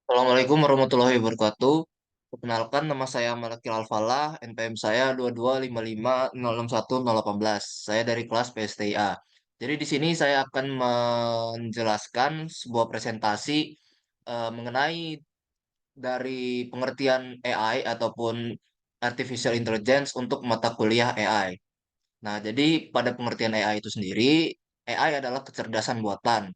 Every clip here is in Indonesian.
Assalamualaikum warahmatullahi wabarakatuh. Perkenalkan, nama saya Malakil Alfalah, NPM saya 2255061018. Saya dari kelas PSTIA. Jadi di sini saya akan menjelaskan sebuah presentasi mengenai dari pengertian AI ataupun Artificial Intelligence untuk mata kuliah AI. Nah, jadi pada pengertian AI itu sendiri, AI adalah kecerdasan buatan.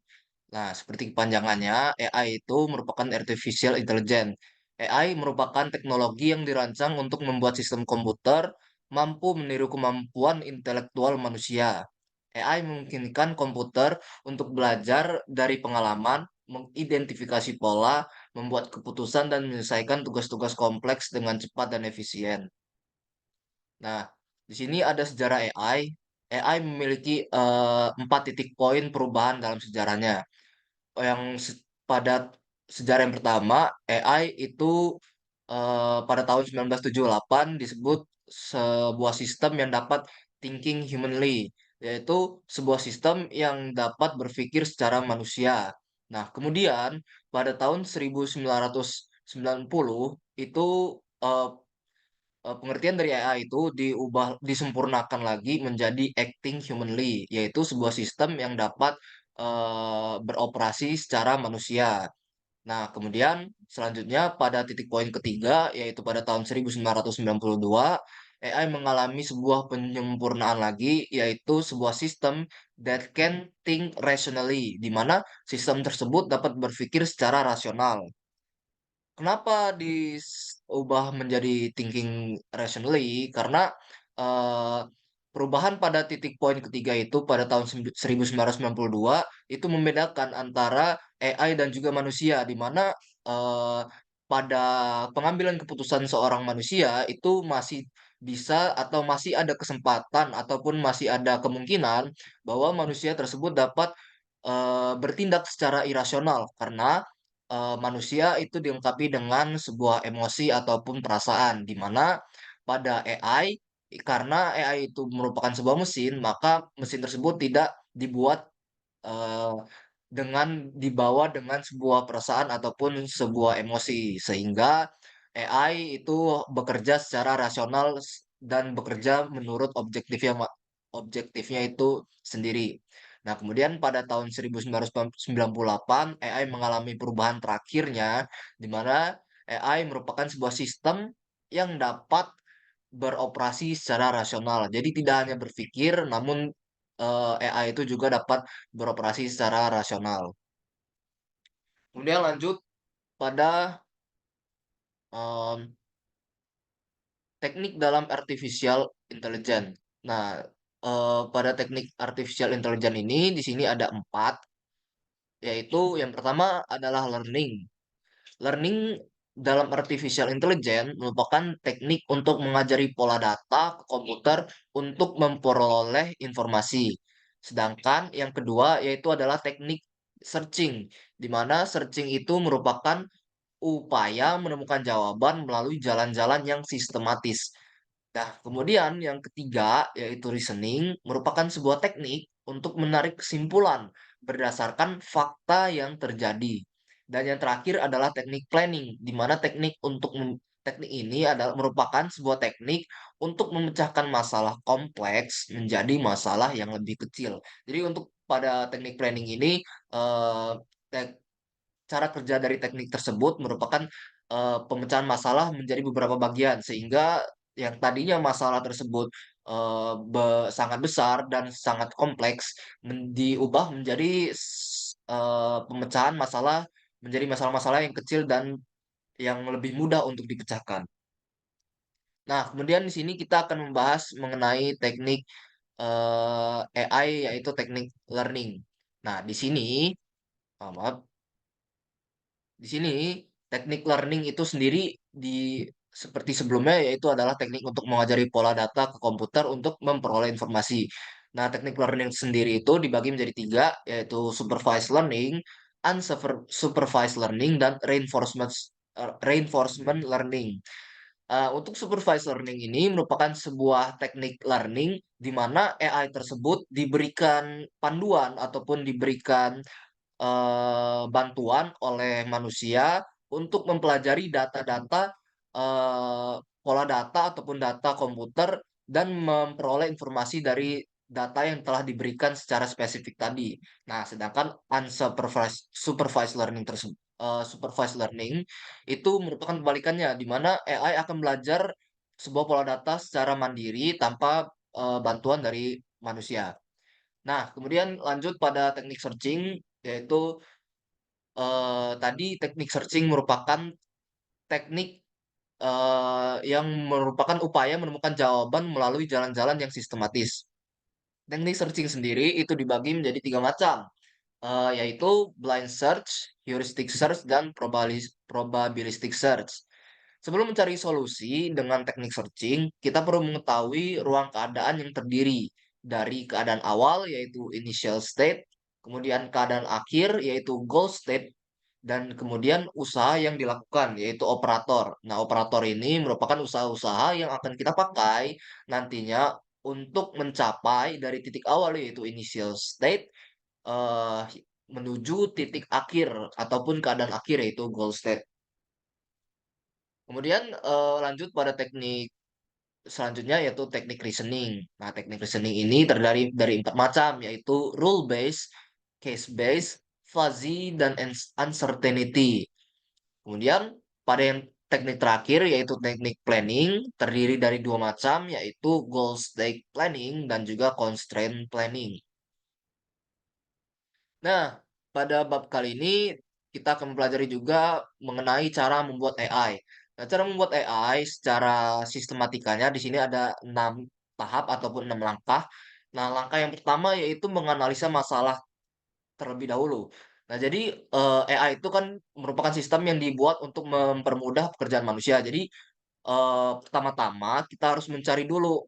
Nah, seperti kepanjangannya, AI itu merupakan artificial intelligence. AI merupakan teknologi yang dirancang untuk membuat sistem komputer mampu meniru kemampuan intelektual manusia. AI memungkinkan komputer untuk belajar dari pengalaman, mengidentifikasi pola, membuat keputusan, dan menyelesaikan tugas-tugas kompleks dengan cepat dan efisien. Nah, di sini ada sejarah AI. AI memiliki 4 titik poin perubahan dalam sejarahnya. Yang pada sejarah yang pertama, AI itu pada tahun 1978 disebut sebuah sistem yang dapat thinking humanly, yaitu sebuah sistem yang dapat berpikir secara manusia. Nah, kemudian pada tahun 1990 itu eh, pengertian dari AI itu disempurnakan lagi menjadi acting humanly, yaitu sebuah sistem yang dapat beroperasi secara manusia. Nah, kemudian selanjutnya pada titik poin ketiga, yaitu pada tahun 1992, AI mengalami sebuah penyempurnaan lagi, yaitu sebuah sistem that can think rationally, di mana sistem tersebut dapat berpikir secara rasional. Kenapa diubah menjadi thinking rationally? Karena eh, perubahan pada titik poin ketiga itu pada tahun 1992 itu membedakan antara AI dan juga manusia, di mana eh, pada pengambilan keputusan seorang manusia itu masih bisa atau masih ada kesempatan ataupun masih ada kemungkinan bahwa manusia tersebut dapat bertindak secara irasional karena manusia itu dilengkapi dengan sebuah emosi ataupun perasaan, di mana pada AI, karena AI itu merupakan sebuah mesin, maka mesin tersebut tidak dibuat eh, dengan dibawa dengan sebuah perasaan ataupun sebuah emosi, sehingga AI itu bekerja secara rasional dan bekerja menurut objektifnya itu sendiri. Nah, kemudian pada tahun 1998, AI mengalami perubahan terakhirnya, di mana AI merupakan sebuah sistem yang dapat beroperasi secara rasional. Jadi tidak hanya berpikir, namun AI itu juga dapat beroperasi secara rasional. Kemudian lanjut pada em, teknik dalam artificial intelligence. Nah, pada teknik artificial intelligence ini di sini ada 4, yaitu yang pertama adalah learning. Learning dalam artificial intelligence merupakan teknik untuk mengajari pola data ke komputer untuk memperoleh informasi. Sedangkan yang kedua yaitu adalah teknik searching, di mana searching itu merupakan upaya menemukan jawaban melalui jalan-jalan yang sistematis. Nah, kemudian yang ketiga yaitu reasoning merupakan sebuah teknik untuk menarik kesimpulan berdasarkan fakta yang terjadi. Dan yang terakhir adalah teknik planning, di mana teknik ini adalah merupakan sebuah teknik untuk memecahkan masalah kompleks menjadi masalah yang lebih kecil. Jadi untuk pada teknik planning ini eh, tek- cara kerja dari teknik tersebut merupakan pemecahan masalah menjadi beberapa bagian, sehingga yang tadinya masalah tersebut sangat besar dan sangat kompleks diubah menjadi pemecahan masalah menjadi masalah-masalah yang kecil dan yang lebih mudah untuk dipecahkan. Nah, kemudian di sini kita akan membahas mengenai teknik AI, yaitu teknik learning. Nah, di sini maaf, di sini teknik learning itu sendiri seperti sebelumnya, yaitu adalah teknik untuk mengajari pola data ke komputer untuk memperoleh informasi. Nah, teknik learning sendiri itu dibagi menjadi 3, yaitu supervised learning, unsupervised learning, dan reinforcement learning. Untuk supervised learning ini merupakan sebuah teknik learning di mana AI tersebut diberikan panduan ataupun diberikan bantuan oleh manusia untuk mempelajari data-data, pola data ataupun data komputer dan memperoleh informasi dari data yang telah diberikan secara spesifik tadi. Nah, sedangkan unsupervised supervised learning supervised learning itu merupakan kebalikannya, di mana AI akan belajar sebuah pola data secara mandiri tanpa, bantuan dari manusia. Nah, kemudian lanjut pada teknik searching, yaitu, tadi teknik searching merupakan teknik, yang merupakan upaya menemukan jawaban melalui jalan-jalan yang sistematis. Teknik searching sendiri itu dibagi menjadi 3 macam, yaitu blind search, heuristic search, dan probabilistic search. Sebelum mencari solusi dengan teknik searching, kita perlu mengetahui ruang keadaan yang terdiri dari keadaan awal, yaitu initial state, kemudian keadaan akhir, yaitu goal state, dan kemudian usaha yang dilakukan, yaitu operator. Nah, operator ini merupakan usaha-usaha yang akan kita pakai nantinya untuk mencapai dari titik awal, yaitu initial state, eh, menuju titik akhir ataupun keadaan akhir, yaitu goal state. Kemudian lanjut pada teknik selanjutnya yaitu teknik reasoning. Nah, teknik reasoning ini terdiri dari 4 macam, yaitu rule based, case based, fuzzy, dan uncertainty. Kemudian pada yang teknik terakhir yaitu teknik planning terdiri dari 2 macam, yaitu goal state planning dan juga constraint planning. Nah, pada bab kali ini kita akan mempelajari juga mengenai cara membuat AI. Nah, cara membuat AI secara sistematikanya di sini ada 6 tahap ataupun 6 langkah. Nah, langkah yang pertama yaitu menganalisa masalah terlebih dahulu. Nah, jadi AI itu kan merupakan sistem yang dibuat untuk mempermudah pekerjaan manusia. Jadi pertama-tama kita harus mencari dulu,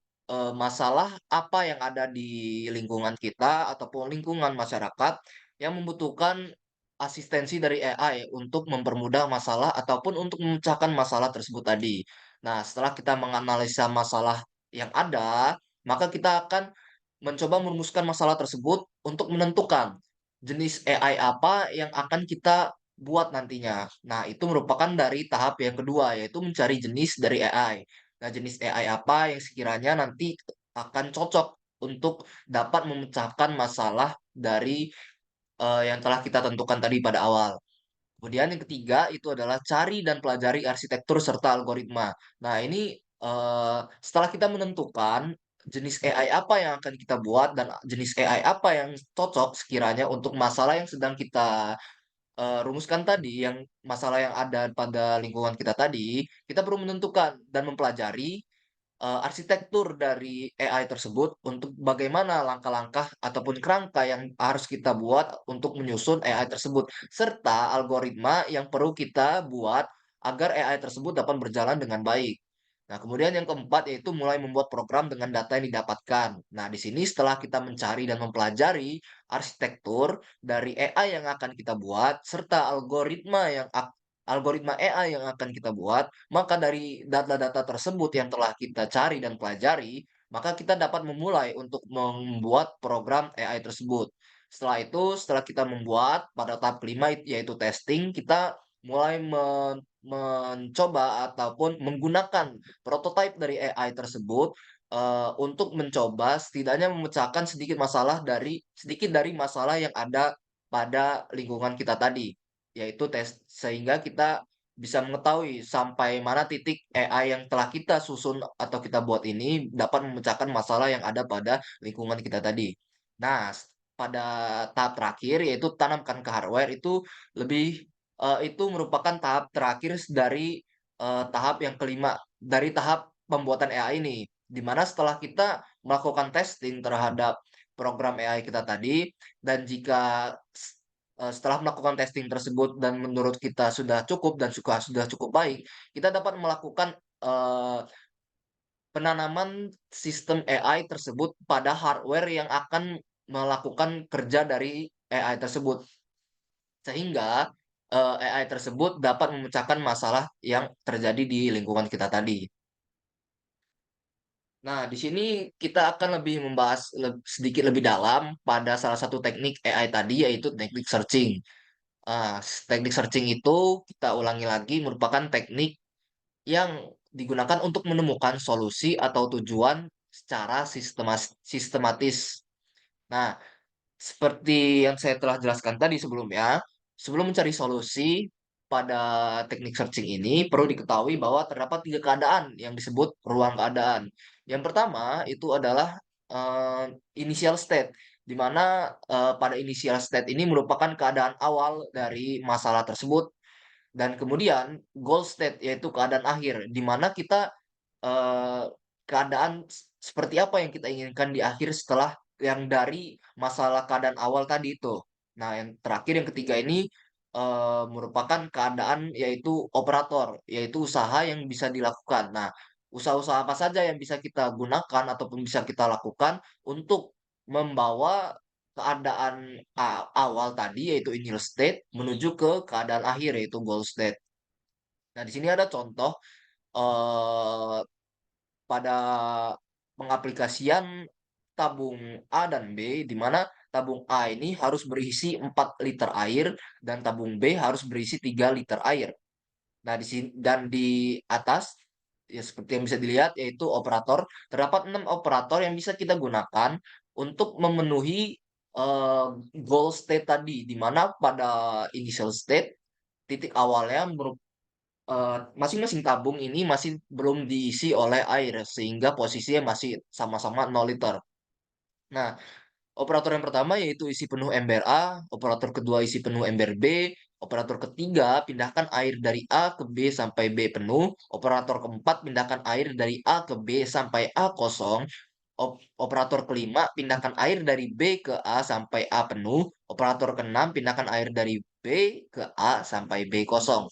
masalah apa yang ada di lingkungan kita ataupun lingkungan masyarakat yang membutuhkan asistensi dari AI untuk mempermudah masalah ataupun untuk memecahkan masalah tersebut tadi. Nah, setelah kita menganalisa masalah yang ada, maka kita akan mencoba merumuskan masalah tersebut untuk menentukan jenis AI apa yang akan kita buat nantinya. Nah, itu merupakan dari tahap yang kedua, yaitu mencari jenis dari AI. Nah, jenis AI apa yang sekiranya nanti akan cocok untuk dapat memecahkan masalah dari yang telah kita tentukan tadi pada awal. Kemudian yang ketiga itu adalah cari dan pelajari arsitektur serta algoritma. Nah, ini setelah kita menentukan jenis AI apa yang akan kita buat dan jenis AI apa yang cocok sekiranya untuk masalah yang sedang kita rumuskan tadi, yang masalah yang ada pada lingkungan kita tadi, kita perlu menentukan dan mempelajari arsitektur dari AI tersebut untuk bagaimana langkah-langkah ataupun kerangka yang harus kita buat untuk menyusun AI tersebut, serta algoritma yang perlu kita buat agar AI tersebut dapat berjalan dengan baik. Nah, kemudian yang keempat yaitu mulai membuat program dengan data yang didapatkan. Nah, di sini setelah kita mencari dan mempelajari arsitektur dari AI yang akan kita buat serta algoritma AI yang akan kita buat, maka dari data-data tersebut yang telah kita cari dan pelajari, maka kita dapat memulai untuk membuat program AI tersebut. Setelah itu, setelah kita membuat pada tahap kelima yaitu testing, kita mulai mencoba ataupun menggunakan prototipe dari AI tersebut untuk mencoba setidaknya memecahkan sedikit dari masalah yang ada pada lingkungan kita tadi, yaitu tes sehingga kita bisa mengetahui sampai mana titik AI yang telah kita susun atau kita buat ini dapat memecahkan masalah yang ada pada lingkungan kita tadi. Nah, pada tahap terakhir yaitu tanamkan ke hardware itu merupakan tahap terakhir dari tahap yang kelima dari tahap pembuatan AI ini. Di mana setelah kita melakukan testing terhadap program AI kita tadi, dan jika setelah melakukan testing tersebut dan menurut kita sudah cukup dan sudah cukup baik, kita dapat melakukan penanaman sistem AI tersebut pada hardware yang akan melakukan kerja dari AI tersebut. Sehingga AI tersebut dapat memecahkan masalah yang terjadi di lingkungan kita tadi. Nah, di sini kita akan lebih membahas sedikit lebih dalam pada salah satu teknik AI tadi, yaitu teknik searching. Teknik searching itu kita ulangi lagi merupakan teknik yang digunakan untuk menemukan solusi atau tujuan secara sistematis. Nah, seperti yang saya telah jelaskan tadi sebelumnya, sebelum mencari solusi pada teknik searching ini, perlu diketahui bahwa terdapat tiga keadaan yang disebut ruang keadaan. Yang pertama itu adalah eh, initial state, di mana pada initial state ini merupakan keadaan awal dari masalah tersebut. Dan kemudian goal state yaitu keadaan akhir, di mana kita eh, keadaan seperti apa yang kita inginkan di akhir setelah yang dari masalah keadaan awal tadi itu. Nah, yang terakhir yang ketiga ini merupakan keadaan yaitu operator, yaitu usaha yang bisa dilakukan. Nah, usaha-usaha apa saja yang bisa kita gunakan ataupun bisa kita lakukan untuk membawa keadaan awal tadi yaitu initial state menuju ke keadaan akhir yaitu goal state. Nah, di sini ada contoh eh, pada pengaplikasian tabung A dan B, di mana tabung A ini harus berisi 4 liter air dan tabung B harus berisi 3 liter air. Nah, di sini dan di atas ya seperti yang bisa dilihat yaitu operator, terdapat 6 operator yang bisa kita gunakan untuk memenuhi eh, goal state tadi, di mana pada initial state titik awalnya masing-masing tabung ini masih belum diisi oleh air sehingga posisinya masih sama-sama 0 liter. Nah, operator yang pertama yaitu isi penuh ember A, operator kedua isi penuh ember B, operator ketiga pindahkan air dari A ke B sampai B penuh, operator keempat pindahkan air dari A ke B sampai A kosong, operator kelima pindahkan air dari B ke A sampai A penuh, operator keenam pindahkan air dari B ke A sampai B kosong.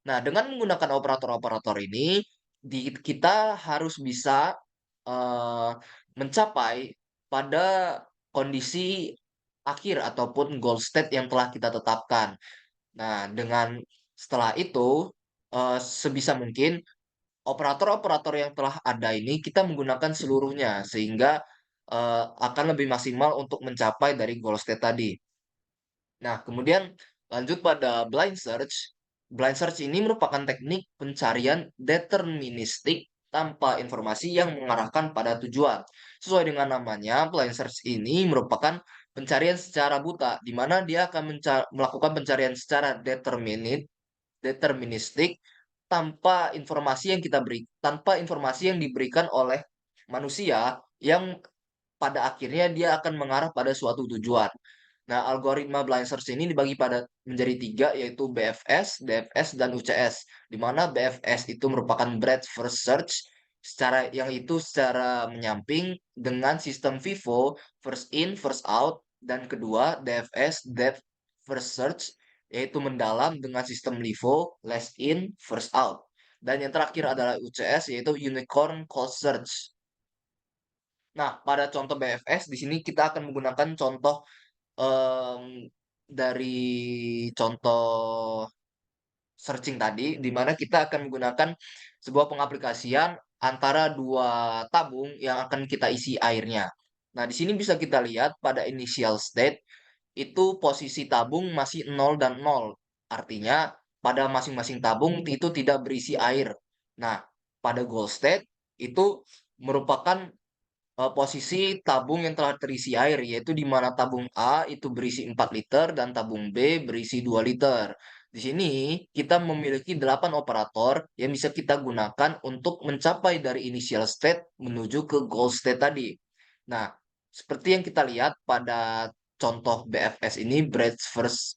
Nah, dengan menggunakan operator-operator ini, kita harus bisa eh, mencapai pada kondisi akhir ataupun goal state yang telah kita tetapkan. Nah, setelah itu, sebisa mungkin operator-operator yang telah ada ini kita menggunakan seluruhnya sehingga akan lebih maksimal untuk mencapai dari goal state tadi. Nah, kemudian lanjut pada blind search. Blind search ini merupakan teknik pencarian deterministik tanpa informasi yang mengarahkan pada tujuan. Sesuai dengan namanya, blind search ini merupakan pencarian secara buta, di mana dia akan melakukan pencarian secara deterministik tanpa informasi yang diberikan oleh manusia yang pada akhirnya dia akan mengarah pada suatu tujuan. Nah, algoritma blind search ini dibagi menjadi tiga, yaitu BFS, DFS, dan UCS. Di mana BFS itu merupakan breadth first search, secara menyamping dengan sistem FIFO, first in, first out, dan kedua DFS, depth first search, yaitu mendalam dengan sistem LIFO, last in, first out. Dan yang terakhir adalah UCS, yaitu unicorn cold search. Nah, pada contoh BFS di sini kita akan menggunakan contoh em, dari contoh searching tadi, di mana kita akan menggunakan sebuah pengaplikasian antara dua tabung yang akan kita isi airnya. Nah, di sini bisa kita lihat pada initial state itu posisi tabung masih 0 dan 0. Artinya pada masing-masing tabung itu tidak berisi air. Nah, pada goal state itu merupakan posisi tabung yang telah terisi air, yaitu di mana tabung A itu berisi 4 liter dan tabung B berisi 2 liter. Di sini kita memiliki 8 operator yang bisa kita gunakan untuk mencapai dari initial state menuju ke goal state tadi. Nah, seperti yang kita lihat pada contoh BFS ini, breadth first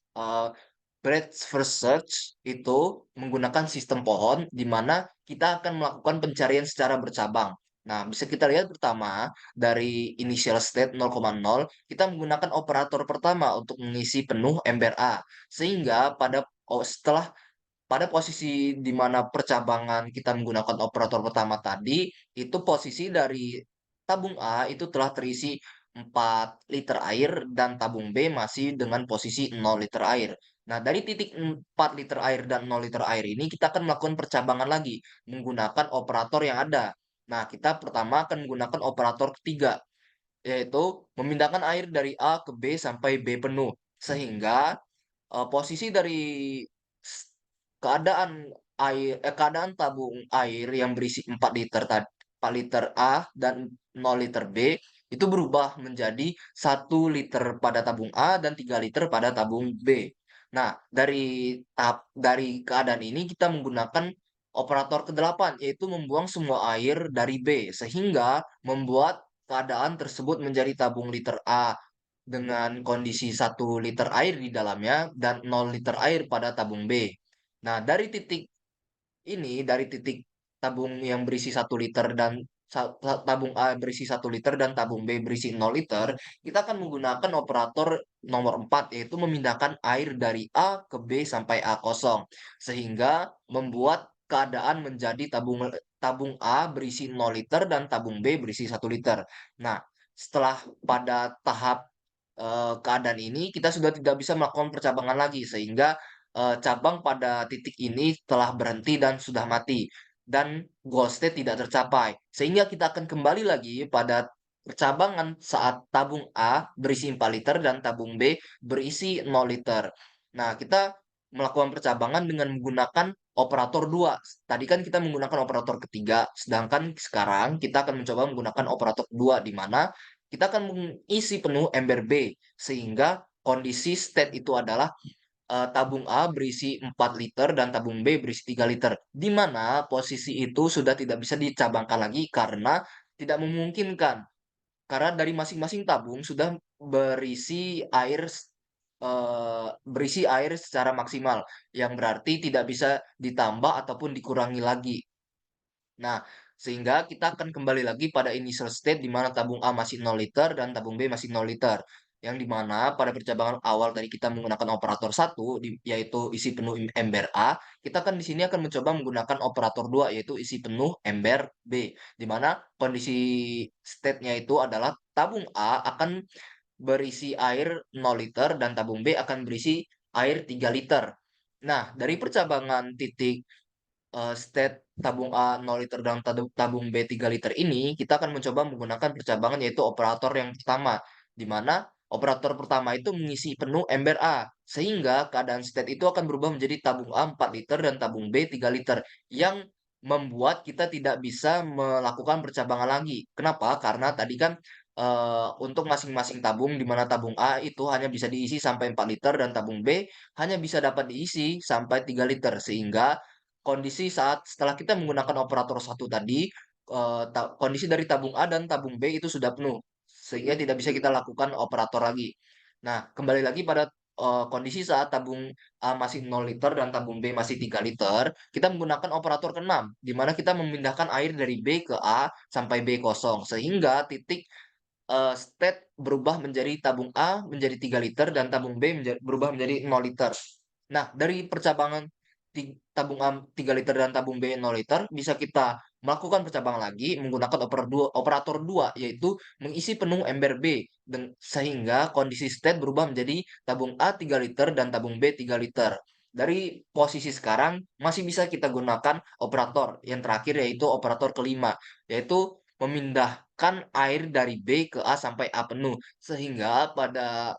search itu menggunakan sistem pohon di mana kita akan melakukan pencarian secara bercabang. Nah, bisa kita lihat pertama dari initial state 0,0, kita menggunakan operator pertama untuk mengisi penuh ember A. Sehingga setelah pada posisi di mana percabangan kita menggunakan operator pertama tadi, itu posisi dari tabung A itu telah terisi 4 liter air dan tabung B masih dengan posisi 0 liter air. Nah, dari titik 4 liter air dan 0 liter air ini kita akan melakukan percabangan lagi menggunakan operator yang ada. Nah, kita pertama akan menggunakan operator ketiga, yaitu memindahkan air dari A ke B sampai B penuh. Sehingga posisi dari s keadaan keadaan tabung air yang berisi 4 liter 4 liter A dan 0 liter B, itu berubah menjadi 1 liter pada tabung A dan 3 liter pada tabung B. Nah, dari keadaan ini kita menggunakan operator ke-8, yaitu membuang semua air dari B, sehingga membuat keadaan tersebut menjadi tabung liter A dengan kondisi 1 liter air di dalamnya dan 0 liter air pada tabung B. Nah, dari titik tabung yang berisi 1 liter dan tabung A berisi 1 liter dan tabung B berisi 0 liter, kita akan menggunakan operator nomor 4, yaitu memindahkan air dari A ke B sampai A kosong, sehingga membuat keadaan menjadi tabung tabung A berisi 0 liter dan tabung B berisi 1 liter. Nah, setelah pada tahap keadaan ini kita sudah tidak bisa melakukan percabangan lagi, sehingga cabang pada titik ini telah berhenti dan sudah mati dan goal state tidak tercapai. Sehingga kita akan kembali lagi pada percabangan saat tabung A berisi 4 liter dan tabung B berisi 0 liter. Nah, kita melakukan percabangan dengan menggunakan operator 2. Tadi kan kita menggunakan operator ketiga, sedangkan sekarang kita akan mencoba menggunakan operator 2, di mana kita akan mengisi penuh ember B, sehingga kondisi state itu adalah tabung A berisi 4 liter dan tabung B berisi 3 liter, di mana posisi itu sudah tidak bisa dicabangkan lagi karena tidak memungkinkan. Karena dari masing-masing tabung sudah berisi air secara maksimal, yang berarti tidak bisa ditambah ataupun dikurangi lagi. Nah, sehingga kita akan kembali lagi pada initial state di mana tabung A masih 0 liter dan tabung B masih 0 liter. Yang di mana pada percabangan awal tadi kita menggunakan operator satu, yaitu isi penuh ember A, kita akan di sini akan mencoba menggunakan operator 2, yaitu isi penuh ember B. Di mana kondisi state-nya itu adalah tabung A akan berisi air 0 liter dan tabung B akan berisi air 3 liter. Nah, dari percabangan titik state tabung A 0 liter dan tabung B 3 liter ini, kita akan mencoba menggunakan percabangan yaitu operator yang pertama, di mana operator pertama itu mengisi penuh ember A, sehingga keadaan state itu akan berubah menjadi tabung A 4 liter dan tabung B 3 liter, yang membuat kita tidak bisa melakukan percabangan lagi. Kenapa? Karena tadi kan untuk masing-masing tabung, di mana tabung A itu hanya bisa diisi sampai 4 liter dan tabung B hanya bisa dapat diisi sampai 3 liter, sehingga kondisi saat setelah kita menggunakan operator satu tadi, kondisi dari tabung A dan tabung B itu sudah penuh, sehingga tidak bisa kita lakukan operator lagi. Nah, kembali lagi pada, kondisi saat tabung A masih 0 liter dan tabung B masih 3 liter, kita menggunakan operator ke-6, di mana kita memindahkan air dari B ke A sampai B kosong, sehingga titik state berubah menjadi tabung A menjadi 3 liter dan tabung B berubah menjadi 0 liter. Nah, dari percabangan tabung A 3 liter dan tabung B 0 liter, bisa kita melakukan percabangan lagi menggunakan operator 2, yaitu mengisi penuh ember B, sehingga kondisi state berubah menjadi tabung A 3 liter dan tabung B 3 liter. Dari posisi sekarang masih bisa kita gunakan operator yang terakhir, yaitu operator kelima, yaitu memindahkan air dari B ke A sampai A penuh, sehingga pada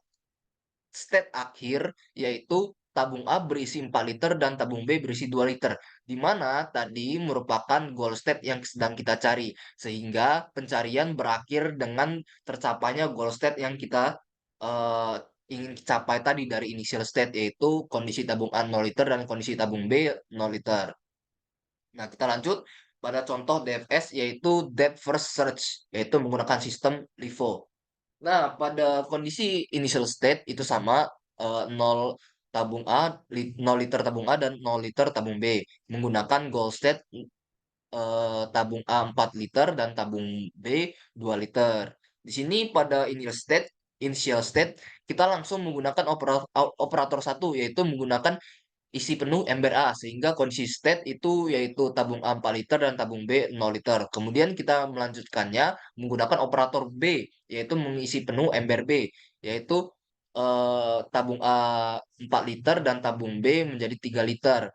state akhir, yaitu tabung A berisi 4 liter dan tabung B berisi 2 liter, di mana tadi merupakan goal state yang sedang kita cari, sehingga pencarian berakhir dengan tercapainya goal state yang kita eh, ingin capai tadi dari initial state, yaitu kondisi tabung A 0 liter dan kondisi tabung B 0 liter. Nah, kita lanjut pada contoh DFS, yaitu Depth First Search, yaitu menggunakan sistem LIFO. Nah, pada kondisi initial state itu sama, 0 tabung A, 0 liter tabung A dan 0 liter tabung B. Menggunakan goal state, tabung A 4 liter dan tabung B 2 liter. Di sini pada initial state kita langsung menggunakan operator satu, yaitu menggunakan isi penuh ember A, sehingga kondisi state itu yaitu tabung A 4 liter dan tabung B 0 liter. Kemudian kita melanjutkannya menggunakan operator B, yaitu mengisi penuh ember B, yaitu tabung A 4 liter dan tabung B menjadi 3 liter.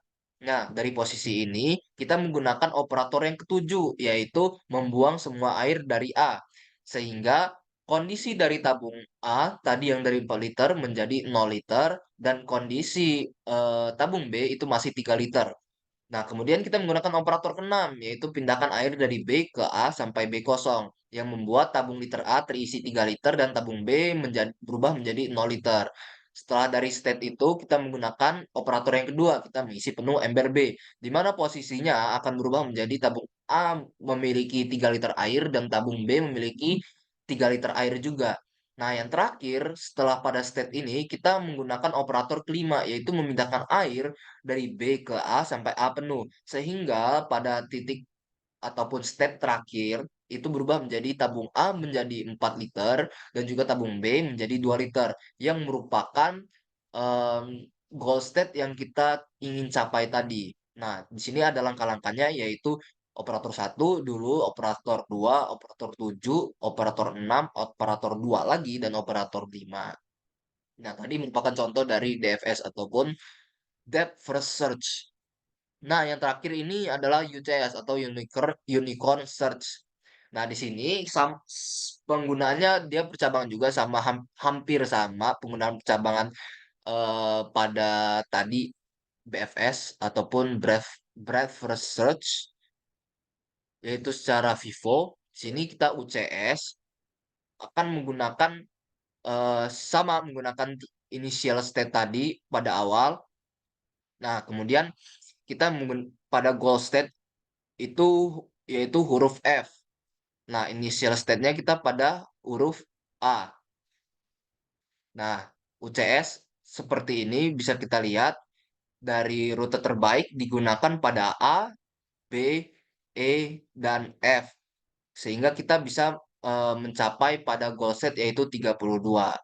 Nah, dari posisi ini kita menggunakan operator yang ketujuh, yaitu membuang semua air dari A, sehingga kondisi dari tabung A tadi yang dari 4 liter menjadi 0 liter dan kondisi tabung B itu masih 3 liter. Nah, kemudian kita menggunakan operator keenam, yaitu pindahkan air dari B ke A sampai B kosong, yang membuat tabung liter A terisi 3 liter dan tabung B berubah menjadi 0 liter. Setelah dari state itu, kita menggunakan operator yang kedua, kita mengisi penuh ember B, di mana posisinya akan berubah menjadi tabung A memiliki 3 liter air dan tabung B memiliki 3 liter air juga. Nah, yang terakhir, setelah pada state ini, kita menggunakan operator kelima, yaitu memindahkan air dari B ke A sampai A penuh. Sehingga pada titik ataupun step terakhir itu berubah menjadi tabung A menjadi 4 liter dan juga tabung B menjadi 2 liter yang merupakan em, goal state yang kita ingin capai tadi. Nah, di sini ada langkah-langkahnya yaitu operator satu dulu, operator 2, operator 7, operator 6, operator 2 lagi dan operator 5. Nah, tadi merupakan contoh dari DFS ataupun Depth First Search. Nah, yang terakhir ini adalah UCS atau Unicorn Search. Nah, di sini penggunaannya dia percabangan juga sama hampir sama penggunaan percabangan pada tadi BFS ataupun Breadth First Search yaitu secara Vivo. Di sini kita UCS akan menggunakan sama menggunakan initial state tadi pada awal. Nah, kemudian kita pada goal state itu yaitu huruf F. Nah, initial state-nya kita pada huruf A. Nah, UCS seperti ini bisa kita lihat dari rute terbaik digunakan pada A, B, E, dan F. Sehingga kita bisa mencapai pada goal set yaitu 32.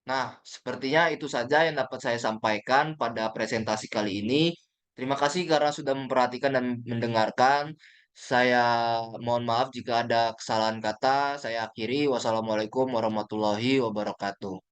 Nah, sepertinya itu saja yang dapat saya sampaikan pada presentasi kali ini. Terima kasih karena sudah memperhatikan dan mendengarkan. Saya mohon maaf jika ada kesalahan kata. Saya akhiri. Wassalamualaikum warahmatullahi wabarakatuh.